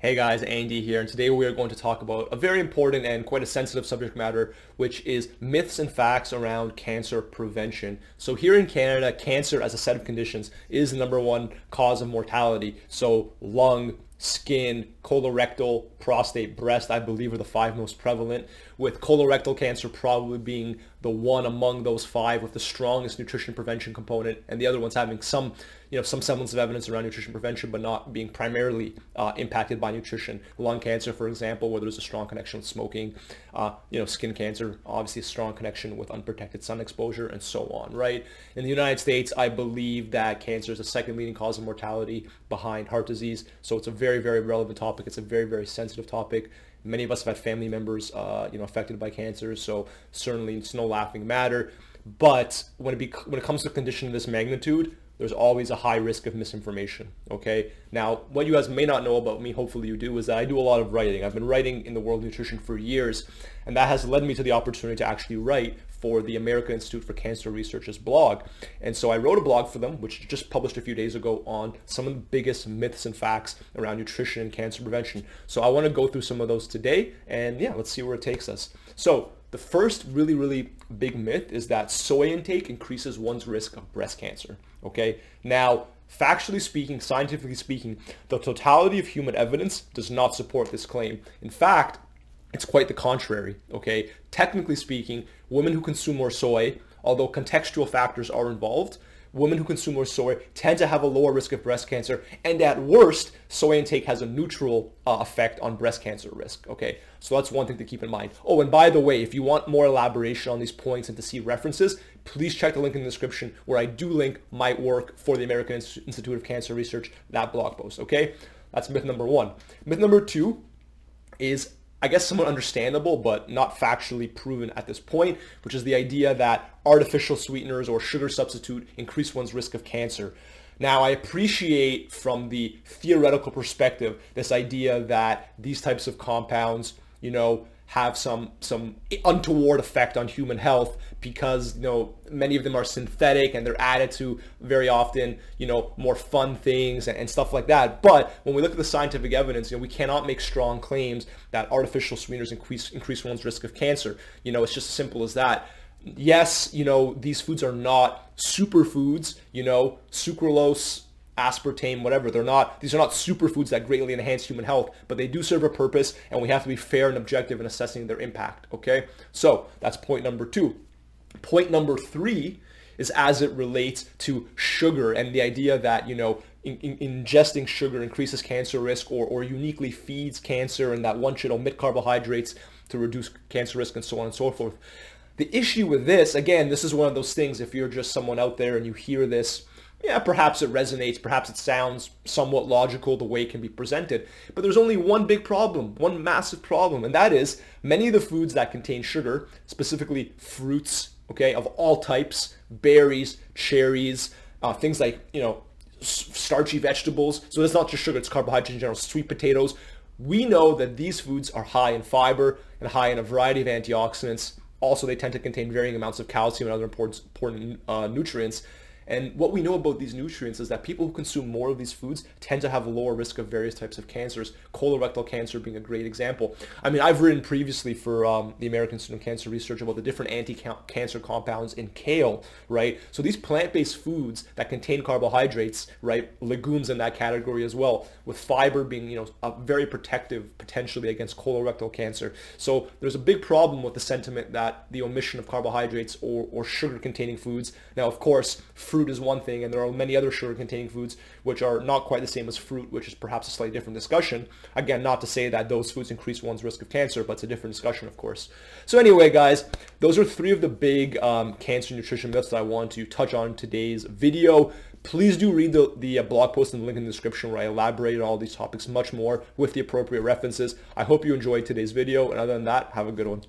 Hey guys, Andy here, and today we are going to talk about a very important and quite a sensitive subject matter, which is myths and facts around cancer prevention. So here in Canada, cancer as a set of conditions is the #1 cause of mortality. So lung, skin, colorectal, prostate, breast, I believe are the 5 most prevalent, with colorectal cancer probably being the one among those 5 with the strongest nutrition prevention component, and the other ones having some semblance of evidence around nutrition prevention, but not being primarily impacted by nutrition. Lung cancer, for example, where there's a strong connection with smoking, skin cancer, obviously a strong connection with unprotected sun exposure, and so on, right? In the United States, I believe that cancer is the second leading cause of mortality behind heart disease. So it's a very, very relevant topic. It's a very, very sensitive topic. Many of us have had family members, affected by cancer, so certainly it's no laughing matter. But when it comes to a condition of this magnitude, there's always a high risk of misinformation, okay? Now, what you guys may not know about me, hopefully you do, is that I do a lot of writing. I've been writing in the world of nutrition for years, and that has led me to the opportunity to actually write for the American Institute for Cancer Research's blog. And so I wrote a blog for them, which just published a few days ago, on some of the biggest myths and facts around nutrition and cancer prevention. So I want to go through some of those today, and yeah, let's see where it takes us. So the first really, really big myth is that soy intake increases one's risk of breast cancer, okay? Now, factually speaking, scientifically speaking, the totality of human evidence does not support this claim. In fact, it's quite the contrary, okay? Technically speaking, women who consume more soy, although contextual factors are involved, women who consume more soy tend to have a lower risk of breast cancer, and at worst, soy intake has a neutral effect on breast cancer risk, okay? So that's one thing to keep in mind. Oh, and by the way, if you want more elaboration on these points and to see references, please check the link in the description where I do link my work for the American Institute of Cancer Research, that blog post, okay? That's myth #1. Myth #2 is, I guess, somewhat understandable, but not factually proven at this point, which is the idea that artificial sweeteners or sugar substitute increase one's risk of cancer. Now, I appreciate from the theoretical perspective this idea that these types of compounds, have some untoward effect on human health because, many of them are synthetic and they're added to very often, more fun things and stuff like that. But when we look at the scientific evidence, we cannot make strong claims that artificial sweeteners increase one's risk of cancer. It's just as simple as that. Yes, these foods are not superfoods, sucralose, aspartame, whatever. These are not superfoods that greatly enhance human health, but they do serve a purpose, and we have to be fair and objective in assessing their impact, okay? So that's point #2. Point #3 is as it relates to sugar and the idea that, ingesting sugar increases cancer risk or uniquely feeds cancer, and that one should omit carbohydrates to reduce cancer risk, and so on and so forth. The issue with this, again, this is one of those things, if you're just someone out there and you hear this, yeah, perhaps it resonates, perhaps it sounds somewhat logical the way it can be presented, but there's only one big problem, one massive problem, and that is many of the foods that contain sugar, specifically fruits, okay, of all types, berries, cherries, things like, starchy vegetables. So it's not just sugar, it's carbohydrates in general, sweet potatoes. We know that these foods are high in fiber and high in a variety of antioxidants. Also, they tend to contain varying amounts of calcium and other important nutrients. And what we know about these nutrients is that people who consume more of these foods tend to have a lower risk of various types of cancers, colorectal cancer being a great example. I mean, I've written previously for the American Institute of Cancer Research about the different anti-cancer compounds in kale, right? So these plant-based foods that contain carbohydrates, right, legumes in that category as well, with fiber being, very protective potentially against colorectal cancer. So there's a big problem with the sentiment that the omission of carbohydrates or sugar-containing foods. Now, of course, fruit is one thing, and there are many other sugar-containing foods which are not quite the same as fruit, which is perhaps a slightly different discussion. Again, not to say that those foods increase one's risk of cancer, but it's a different discussion, of course. So anyway, guys, those are 3 of the big cancer nutrition myths that I want to touch on in today's video. Please do read the blog post and the link in the description where I elaborate on all these topics much more with the appropriate references. I hope you enjoyed today's video, and other than that, have a good one.